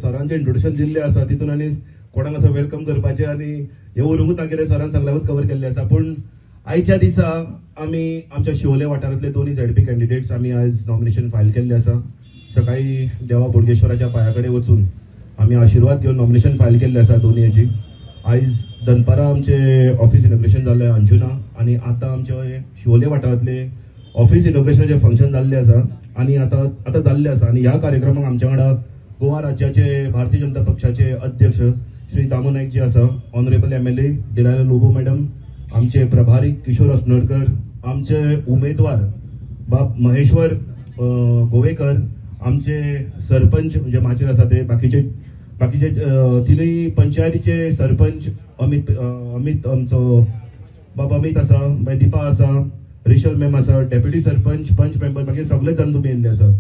सरांचे introduction दिल्ले आसा तितून आनी कोणाक असं वेलकम करपाचे आणि हे उरूंकूच ना कितें सरान सांगल्यारूच कवर केल्ले आसा. पूण आयच्या दिसा आमी आमच्या शिवोले वाठारांतले दोन्ही झेडपी कॅन्डिडेट्स आमी आयज नॉमिनेशन फायल केल्ले आसा. सकाळी देवा बोडगेश्वराच्या पांया कडेन वचून आमी आशिर्वाद घेवन नॉमिनेशन फायल केल्ले आसा दोन्ही हेची. आयज दनपारां आमचे ऑफिस इनॉग्रेशन जाल्लें अंजुना आनी आतां आमचे शिवोले वाठारांतले ऑफिस इनॉग्रेशनाचे फंक्शन जाल्लें आसा आनी आतां जाल्लें आसा. आनी ह्या कार्यक्रमाक आमच्या वांगडा गोवा राज्याचे भारतीय जनता पक्षाचे अध्यक्ष श्री दामू नाईक जी आसा, honourable MLA Delilah Lobo madam, आमचे प्रभारी किशोर अस्नोडकर, आमचे उमेदवार बाब महेश्वर गोवेकर, आमचे सरपंच म्हणजे माचेर आसा ते, बाकीचे तिनूय पंचायतीचे सरपंच अमित आमचो बाब अमित आसा, मागीर दिपा आसा, रिशल मॅम आसा, डेप्युटी सरपंच, पंच मेंबर, बाकी सगळे जाण तुमी येयल्ले आसा.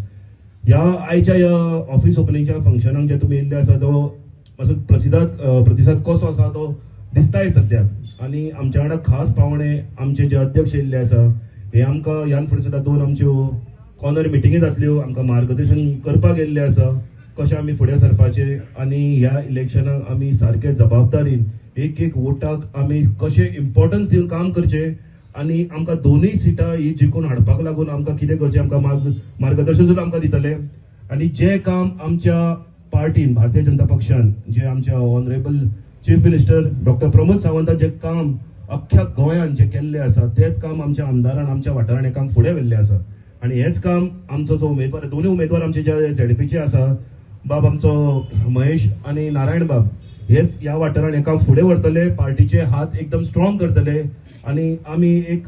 ह्या आयच्या ह्या ऑफिस ओपनिंगच्या फंक्शनाक जे तुमी येयल्ले आसा तो असो प्रतिसाद कसो आसा तो दिसताय सद्याक. आणि आमच्या वांगडा खास पावणे आमचे जे अध्यक्ष येयल्ले आसा हे आमकां ह्यान फुडें सुद्दां दोन आमच्यो कॉर्नर मिटिंगी जातल्यो, आमकां मार्गदर्शन करपाक येयल्ले आसा कशें आमी फुडें सरपाचे आनी ह्या इलेक्शनाक आमी सारके जबाबदारीन एक एक वोटाक आमी कशें इम्पॉर्टन्स दिवन काम करचें आनी आमकां दोनूय सिटां ही जिखून हाडपाक लागून आमकां कितें करचें आमकां मार्गदर्शन सुद्दां आमकां दितले. आनी जें काम आमच्या पार्टीन भारतीय जनता पक्षान जे आमच्या honourable chief minister doctor Pramod सावंतान जे काम अख्ख्या गोंयान जे केल्ले आसा तेच काम आमच्या आमदारान आमच्या वाठारान हें काम फुडें व्हेल्लें आसा. आनी हेच काम आमचो जो उमेदवार दोनूय उमेदवार आमचे जे झेडपीचे आसा बाब आमचो महेश आनी नारायण बाब हेच ह्या वाठारान हें काम फुडें व्हरतले, पार्टीचे हात एकदम स्ट्रॉंग करतले आनी आमी एक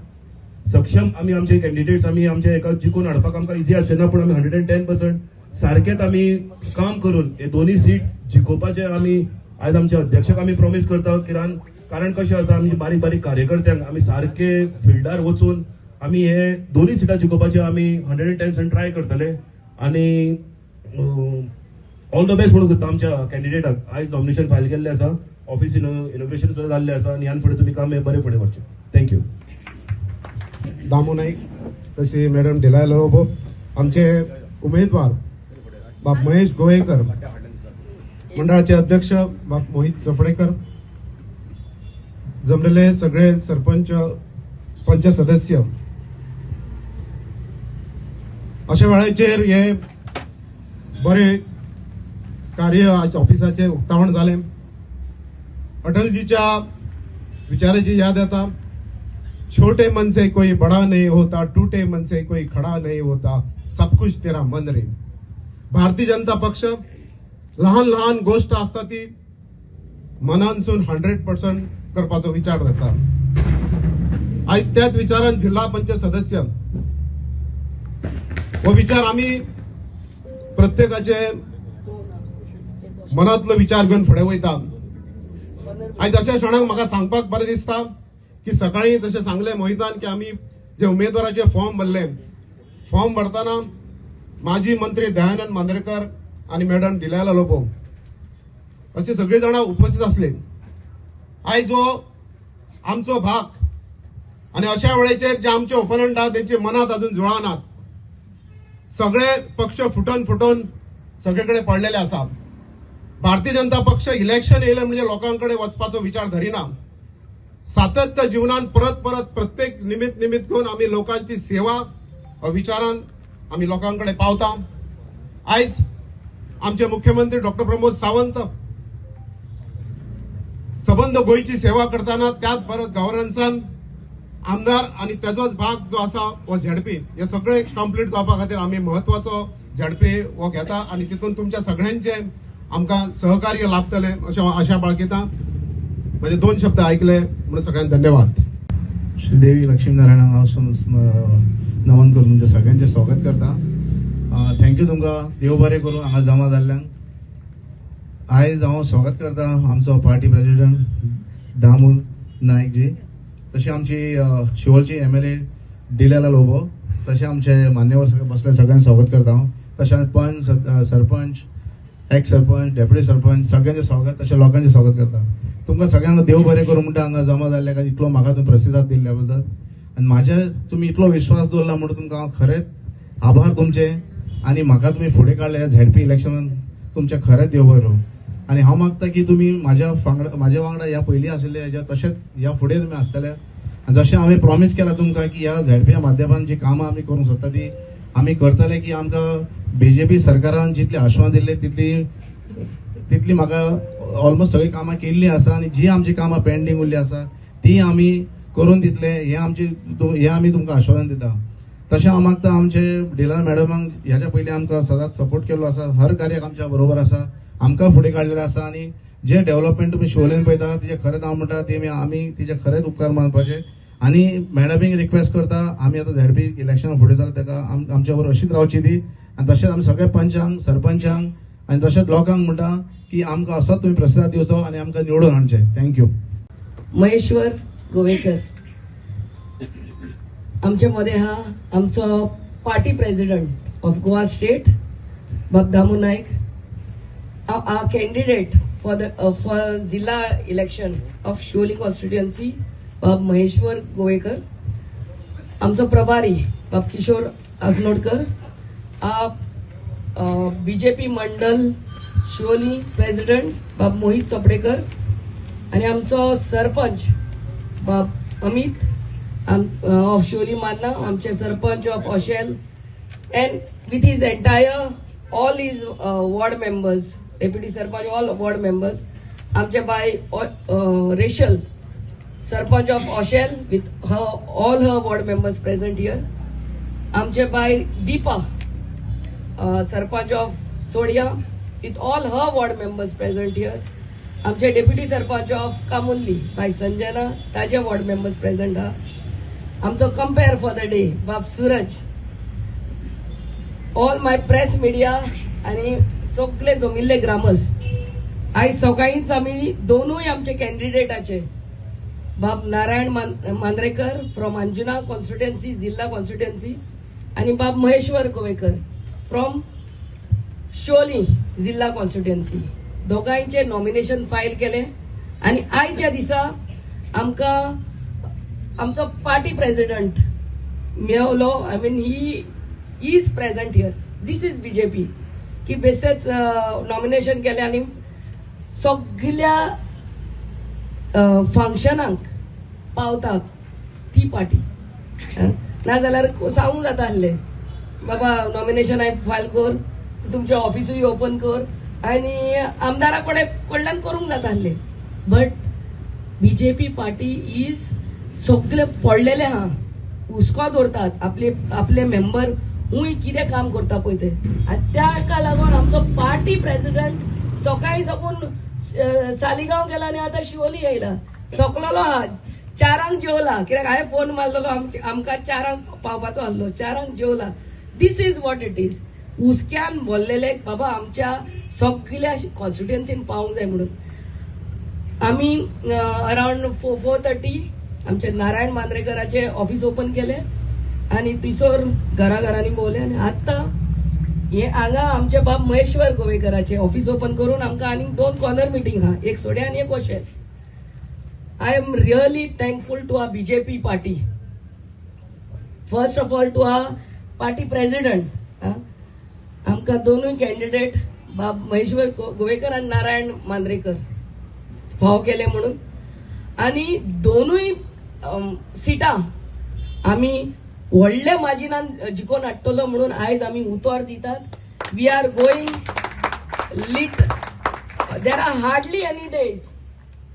सक्षम आमी आमचे कॅन्डिडेट्स आमी आमचे हेका जिखून हाडपाक आमकां इजी आसना, पूण आमी 110% सारकेच आमी काम करून हे दोन्ही सीट जिखोवपाचे आमी आयज आमच्या अध्यक्षाक आमी प्रॉमिस करता. कारण कशें आसा आमचे बारीक बारीक कार्यकर्त्यांक आमी सारके फिल्डार वचून आमी हे दोन्ही सिटां जिखोवपाचे आमी 110% ट्राय करतले आनी ऑल द बेस्ट म्हणून करता आमच्या कॅन्डिडेटाक. आयज नॉमिनेशन फायल केल्लें आसा, ऑफिस इनॉग्रेशन सुद्दां जाल्लें आसा आनी ह्यान फुडें तुमी काम हे बरें फुडें व्हरचें. थँक्यू. दामू नाईक तशी मॅडम डिलायला लोबो, आमचे उमेदवार बाब महेश गोवेकर, मंडळाचे अध्यक्ष बाब मोहित चपडेकर, जमलेले सगळे सरपंच पंच सदस्य, अशा वेळाचेर हे बरे कार्य आज ऑफिसाचे उक्तावण झाले. अटलजीच्या विचाराची याद येता, छोटे मन से कोई बड़ा नहीं होता, टूटे मन से कोई खड़ा नहीं होता, सब कुछ तेरा मन रे. भारतीय जनता पक्ष लहान लहान गोष्ट असता ती मनानसून 100% करपाचो विचार करता. आज त्याच विचारान जिल्हा पंचायत सदस्य हो विचार आम्ही प्रत्येकाचे मनातलो विचार घेऊन फुडें वयता. आज अशा क्षणाक म्हाका सांगपाक बरें दिसता की सकाळी जशें सांगले मोहितान की आम्ही जे उमेदवाराचे फॉर्म भरले, फॉर्म भरताना माजी मंत्री दयानंद मांद्रेकर आणि मॅडम डिलायला लोबो असे सगळे जण उपस्थित असले. आयज जो आमचो भाग आणि अशा वेळेचेर जे आमचे ओपोनंट आहात त्यांचे मनात अजून जुळानात. सगळे पक्ष फुटून सगळीकडे पडलेले आसा. भारतीय जनता पक्ष इलेक्शन येयले म्हणजे लोकांकडे वचपाचो विचार धरिना. सातत्य जीवनात परत प्रत्येक निमित्त घेऊन आम्ही लोकांची सेवा विचारान आम्ही लोकांकडे पावता. आयज आमचे मुख्यमंत्री डॉक्टर प्रमोद सावंत सबंद गोयची सेवा करताना त्याच परत गव्हर्नन्सान आमदार आणि त्याचोच भाग जो आसा वो झेडपी हे सगळे कंप्लीट जावपा खातीर आम्ही महत्वाचो झेडपी वो घेता आणि तितून तुमच्या सगळ्यांचे आमकां सहकार्य लाभतले अशें आशा बाळगिता. म्हणजे 2 शब्द ऐकले म्हणून सगळ्यांना धन्यवाद. श्रीदेवी लक्ष्मीनारायणाक हांव नमन करून तुमच्या सगळ्यांचे स्वागत करता. थँक्यू तुमकां, देव बरें करूं हांगा जमा जाल्ल्यांक. आयज हांव स्वागत करता आमचो पार्टी प्रेसिडेंट दामू नायक जी, तशें आमची शिवोलची MLA डिलायला लोबो, तशें आमचे मान्यवर सगळे बसले सगळ्यांक स्वागत करता हांव. तशें पंच, सरपंच, एक्स सरपंच, डेप्युटी सरपंच सगळ्यांचे स्वागत, तशें लोकांचे स्वागत करता. तुमकां सगळ्यांक देव बरें करूं म्हणटा हांगा जमा जाल्ल्या खातीर इतलो म्हाका तुम्ही प्रतिसाद दिल्ल्या बद्दल आनी म्हाजे तुम्ही इतलो विश्वास दवरला म्हणून तुमकां हांव खरेंच आभार तुमचे. आणि म्हाका तुम्ही फुडें काडले झेडपी इलेक्शनान तुमचे खरेंच देव बरो आनी हांव मागता की तुमी म्हाज्या वांगडा ह्या पयलीं आशिल्ले हेज्या तशेंच ह्या फुडें तुमी आसतले आनी जशें हांवें प्रॉमीस केला तुमकां की ह्या झेडपीच्या माध्यमान जी कामां आमी करूंक सोदता ती आमी करतले की आमकां बीजेपी सरकारान जितली आश्वासन दिल्ली तितली म्हाका ऑलमोस्ट सगळी कामां केल्लीं आसा आनी जी आमची कामां पेंडींग उरली आसा ती आमी करून दितले हे आमी तुमकां आश्वासन दिता. तशें हांव मागता आमचे डिलर मॅडमांक ह्याच्या पयलीं आमकां सदांच सपोर्ट केल्लो आसा, हर कार्याक आमच्या बरोबर आसा, आमकां फुडें काडलेलें आसा आनी जे डेव्हलपमेंट तुमी शिवोलेन पळयता तिचे खरेंच हांव म्हणटा ते आमी तिचे खरेंच उपकार मानपाचे आनी मॅडमीक रिक्वेस्ट करता आमी आतां झेडपी इलेक्शना फुडें जाल्यार ताका आमच्या बरोबर अशीच रावची ती आनी तशेंच आमी सगळे पंचांक सरपंचांक आनी तशेंच लोकांक म्हणटा की आमकां असोच तुमी प्रतिसाद दिवचो आनी आमकां निवडून हाडचे. थँक्यू. महेश्वर गोवेकर आमच्या मध्ये हा आमचो party president of Goa state बाब दामू नाईक, आ कॅन्डिडेट फॉर जिल्हा इलेक्शन ऑफ शिवोली कॉन्स्टिट्युएन्सी बाब महेश्वर गोवेकर, आमचो प्रभारी बाब किशोर आसनोडकर, बीजेपी मंडल शिवोली प्रेसिडेंट बाब मोहित चोपडेकर आणि आमचो सरपंच बाब अमित ऑफ शिवोली मान्ना, आमचे sarpanch of Oshel and with his entire all his ward members, deputy sarpanch, all ward members, amche by Rachel, sarpanch of Oshel, with her all her ward members present here, amche by Deepa, sarpanch of Sodia, with all her ward members present here, amche deputy sarpanch of Kamulli by Sanjana, taje ward members present ha, amcho compare for the day Bab Suraj, all my press media आणि सगळे जमिल्ले ग्रामस्थ, आयज सकाळींच आमी दोनूय आमचे कॅन्डिडेटाचे बाब Narayan Mandrekar from Anjuna constituency जिल्हा कॉन्स्टिट्युएन्सी आणि बाब महेश्वर गोवेकर फ्रॉम शिवोली जिल्हा कॉन्स्टिट्युएन्सी दोघांचे नॉमिनेशन फायल केले आणि आयच्या दिसा आमकां आमचो पार्टी प्रेसिडेंट मेळलो. I mean he is present here. This is BJP की बेस्तेच नॉमिनेशन केले आणि सगळ्या फंक्शनाक पावतात ती पार्टी, नाजाल्यार सांगूंक जाता आसले बाबा नॉमिनेशन फायल कर, तुमचे ऑफिसूय ओपन कर आणि आमदारा कडल्यान करूंक जाता आसले. बट बीजेपी पार्टी इज सगळे पडलेले हा हुस्को दवरतात आपले मेंबर हुंय कितें काम करता पळय ते, आनी ताका लागून आमचो पार्टी प्रेसिडेंट सकाळी साकून सालिगांव गेला आनी आतां शिवोली येयला, थकलेलो हा, 4 जेवला, कित्याक हांवें फोन मारलेलो आमकां 4 पावपाचो आसलो, 4 जेवला. This is what it is. हुस्क्यान बोललेले बाबा आमच्या सगळ्या कॉन्स्टिट्युएन्सीन पावूंक जाय म्हणून आमी अराउंड 4:30 आमचे नारायण मांद्रेकराचे ऑफिस ओपन केले आणि तिसोर घराघरांनी भोवले आणि आता हे हांगा आमचे बाब महेश्वर गोवेकराचे ऑफिस ओपन करून आमकां आनी 2 कॉर्नर मिटींग हा, एक सोड्या आणि एक ओशेल. I am really thankful to our BJP party, first of all to our party president, आमकां दोनूय कॅन्डिडेट बाब महेश्वर गोवेकर आणि नारायण मांद्रेकर फाव केले म्हणून, आणि दोनूय सिटां आमी व्हडल्या मार्जिनान जिखून हाडटलो म्हणून आयज आमी उतर दितात. We are going lit, there are hardly any days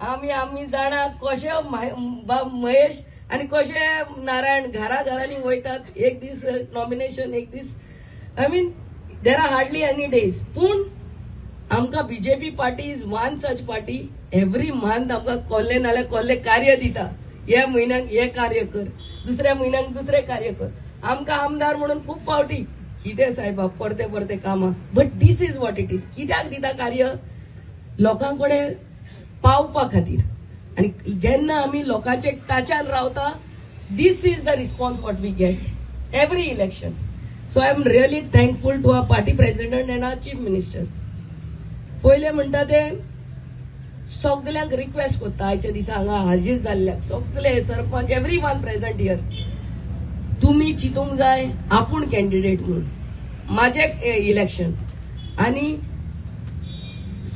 आमी जाणा कशे महेश आणि कशे नारायण घराघरांनी वयतात, एक दीस नॉमिनेशन, एक दीस, I mean there are hardly any days. पूण आमकां BJP party is one such party, every month आमकां कोल्ले नाल्यार कोल्ले कार्य दिता, ह्या म्हयन्याक हे कार्य कर, दुसऱ्या म्हयन्याक दुसरे कार्य कर. आमकां आमदार म्हणून खूप फावटी कितें साहेबा परते कामां, but this is what it is. कित्याक दिता कार्य? लोकां कडेन पावपा खातीर, आनी जेन्ना आमी लोकांचे टाचान रावता, this is the response what we get every election. So I am really thankful to our party president and our chief minister. पयले म्हणटा ते सगळ्यांक रिक्वेस्ट करता आयच्या दिसा हांगा हाजीर जाल्ल्याक सगळे sarpanch every one present here, तुम्ही चिंतूंक जाय आपूण कॅन्डिडेट म्हणून माझे इलेक्शन, आणि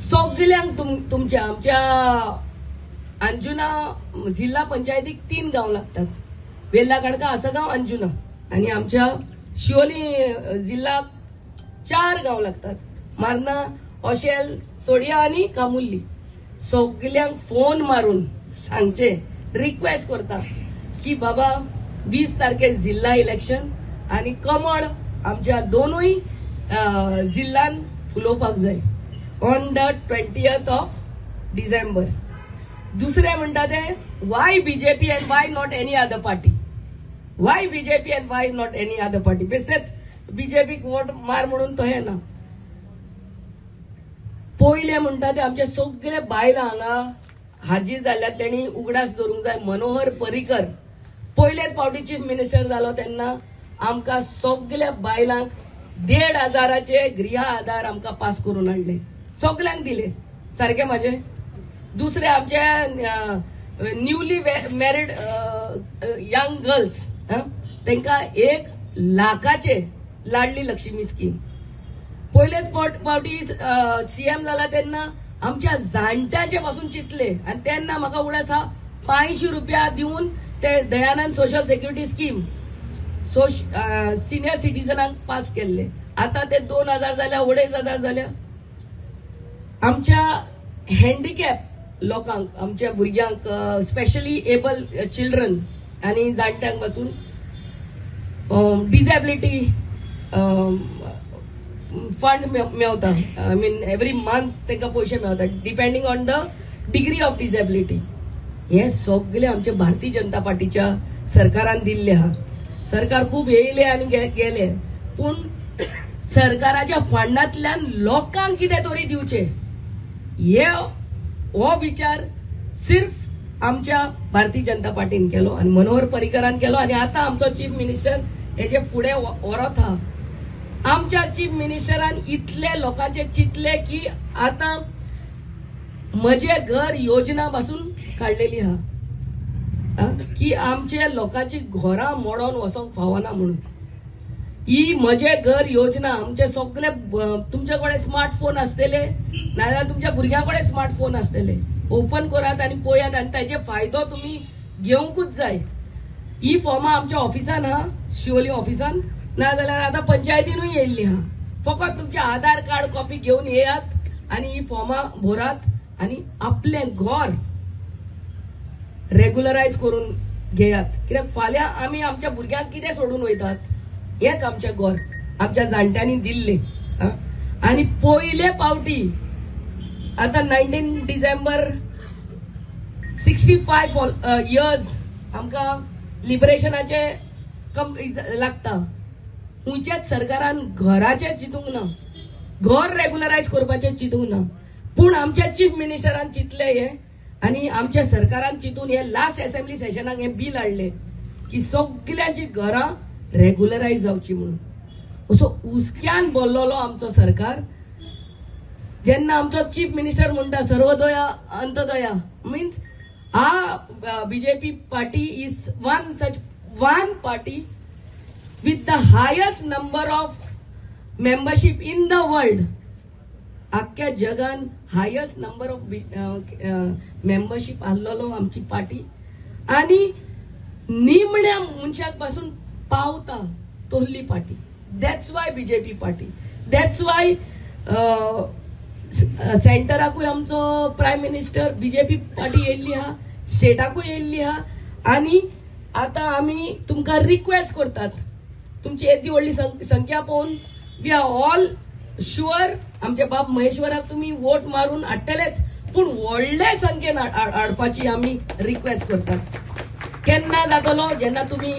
सगळ्यांक तुमच्या आमच्या अंजुना जिल्हा पंचायतीक 3 गाव लागतात. वेल्ला खडका, आसगाव, अंजुना. आणि आमच्या शिवोली जिल्हा 4 गाव लागतात. मार्ना, ओशेल, सोडिया आणि कामुल्ली. सगळ्यांक फोन मारून सांगचे, रिक्वेस्ट करता की बाबा 20 तारखेर जिल्हा इलेक्शन आणि कमळ आमच्या दोनूय जिल्ह्यान फुलोवपाक जाय on the 20th of December. दुसरे म्हणटा ते Y BJP and why not any other party. Y BJP and why not any other party. बेश्टेच बीजेपीक वोट मार म्हणून तो हे ना. पयले म्हणटा ते आमचे सगळे बायलां हांगा हाजीर जाल्ल्यात तेणी उगडास दवरूंक जाय. मनोहर पर्रीकर पयलेच फावटी चीफ मिनिस्टर जालो तेन्ना आमकां सगळ्या बायलांक 1,500 गृह आधार आमकां पास करून हाडले. सगळ्यांक दिले सारखे माझे. दुसरे आमचे न्यूली मॅरीड यंग गर्ल्स तांकां 1 लाखाचे लाडली लक्ष्मी स्कीम. पयलेच फावटी सीएम जाला तेन्ना आमच्या जाणट्याचे पासून चिंतले आणि तेन्ना म्हाका उगडास 500 रुपया दिवन ते Dayanand social security scheme senior सिटीजनांक पास केल्ले. आता ते 2,000 जाल्या, 2,500 जाल्या. आमच्या हँडिकॅप लोकांक, आमच्या भुरग्यांक, स्पेशली एबल चिल्ड्रन आणि जाणट्यांक पासून डिसेबिलिटी फंड मेळता. आय मीन एवरी मंथ तांकां पयशे मेळतात depending on the degree of disability. हे सगळे आमचे भारतीय जनता पार्टीच्या सरकारान दिल्ले आहा. सरकार खूप येयले आणि गेले, पूण सरकाराच्या फंडांतल्यान लोकांक कितें तरी दिवचे हो विचार सिर्फ आमच्या भारतीय जनता पार्टीन केलो आणि मनोहर पर्रीकरान केलो. आणि आता आमचो चीफ मिनिस्टर हेजे फुडें व्हरत आहा. आमच्या चीफ मिनिस्टरान इतले लोकांचे चिंतले की आता म्हजे घर योजना पासून काढलेली आहा की आमचे लोकांची घरां मोडोन वचोंक फावना म्हणून. ही म्हजे घर योजना आमचे सगळे तुमचे कडेन स्मार्टफोन आसतले नाजाल्यार तुमच्या भुरग्यां कडेन स्मार्टफोन आसतले. ओपन करात आणि पळयात आणि ताचे फायदो तुम्ही घेवंकूच जाय. ही फॉर्मां आमच्या ऑफिसान आहा, शिवोली ऑफिसान, नाजाल्यार आता पंचायतीनूय येयल्ली आहा. फकत तुमचे आधार कार्ड कॉपी घेवन येयात आणि ही फॉर्मां भरात आणि आपले घर रेग्युलरायज करून घेयात. कित्याक फाल्यां आमी आमच्या भुरग्यांक कितें सोडून वयतात हेच आमचे घर आमच्या जाणट्यांनी दिल्ले. आणि पयले फावटी आता 19 डिसेंबर 65 इयर्स आमकां लिबरेशनाचे लागता. हुंयच्याच सरकारान घराचे चिंतूंक ना, घर रेग्युलरायज करपाचे चिंतूंक ना, पूण आमच्या चीफ मिनिस्टरान चिंतले हे आणि आमच्या सरकारान चिंतून हे लास्ट असेंब्ली सेशनाक हे बिल हाडले की सगळ्यांची घरां रेग्युलरायज जावची म्हणून. असो उस्क्यान बोललोलो आमचो सरकार. जेन्ना आमचो चीफ मिनिस्टर म्हणटा Sarvodaya Antyodaya means BJP party is one party with the highest number of membership in the world. अख्ख्या जगान हायस्ट नंबर ऑफ मेंबरशिप आसलेलो आमची पार्टी आणि निमण्या मनशाक पासून पावता तोहली party. That's why BJP party. That's why सेंटराकूय आमचो प्रायम मिनिस्टर बीजेपी पार्टी येयल्ली आहा, स्टेटाकूय येयल्ली आहा. आणि आता आमी तुमकां रिक्वेस्ट करतात, तुमची येदी व्हडली संख्या पळोवन वी आर ऑल शुअर आमचे बाब महेश्वराक तुम्ही वोट मारून हाडटलेच, पूण व्हडले संख्येन हाडपाची आमी रिक्वेस्ट करतात. केन्ना जातलो जेन्ना तुम्ही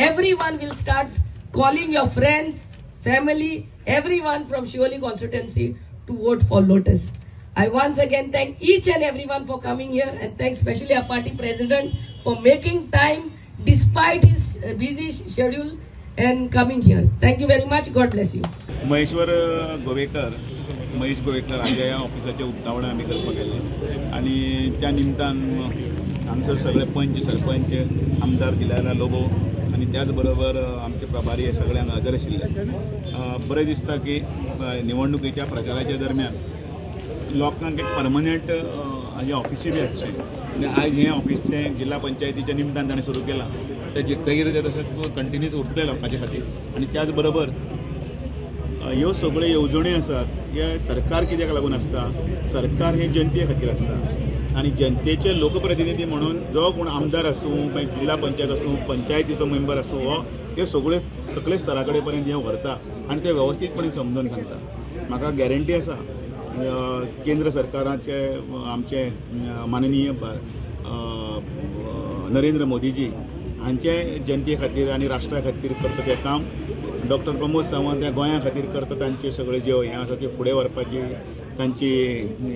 everyone will start calling your friends, family, everyone from Shivoli constituency to vote for lotus. I once again thank each and everyone for coming here and thank especially our party president for making time despite his busy schedule and coming here. Thank you very much. God bless you. Mahesh Govekar हांच्या ह्या ऑफिसाचें उक्तावण आमी करपाक गेल्ले आनी त्या निमतान हांगसर सगळे पंच सरपंच आमदार दिल्याला लोगो आनी त्याच बरोबर आमचे प्रभारी हे सगळ्यांक हजर आशिल्ले. बरें दिसता की निवडणुकीच्या प्रचाराच्या दरम्यान लोकांक एक परमनंट हाजे ऑफिसय बी आसचें आनी आयज हें ऑफिस तें जिल्ला पंचायतीच्या निमतान ताणें सुरू केलां तेजेर तें तशेंच कंटिन्यूस उरतलें लोकांच्या खातीर आनी त्याच बरोबर ह्यो सगळ्यो येवजण्यो आसात हे सरकार कित्याक लागून आसता सरकार हे जनते खातीर आसता आनी जनतेचे लोकप्रतिनिधी म्हणून जो कोण आमदार आसूं मागीर जिल्ला पंचायत आसूं पंचायतीचो मेंबर आसूं हो ते सगळे सकले स्तरा कडेन पर्यंत हे व्हरता आनी ते वेवस्थीतपणे समजून सांगता म्हाका गॅरंटी आसा केंद्र सरकाराचे आमचे माननीय नरेंद्र मोदीजी हांचे जनते खातीर आनी राष्ट्रा खातीर करता तें काम डॉक्टर प्रमोद सावंत ह्या गोंया खातीर करता तांचे सगळे जे हें आसा ते फुडें व्हरपाची तांची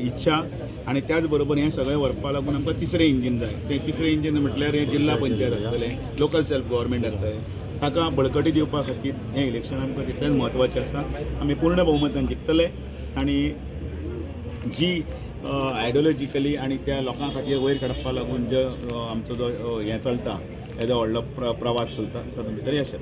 इच्छा आनी त्याच बरोबर हें सगळें व्हरपा लागून आमकां तिसरें इंजीन जाय तें तिसरें इंजीन म्हटल्यार हें जिल्ला पंचायत आसतलें लोकल सेल्फ गव्हर्मेंट आसतलें ताका बळकटी दिवपा खातीर हें इलेक्शन आमकां तितलेंच म्हत्वाचें आसा आमी पूर्ण भोवमतान जिखतले आनी जी आयडियोलॉजिकली आनी त्या लोकां खातीर वयर काडपा लागून जो आमचो जो हें चलता हेजो व्हडलो प्रवास चलता तातूंत भितर यश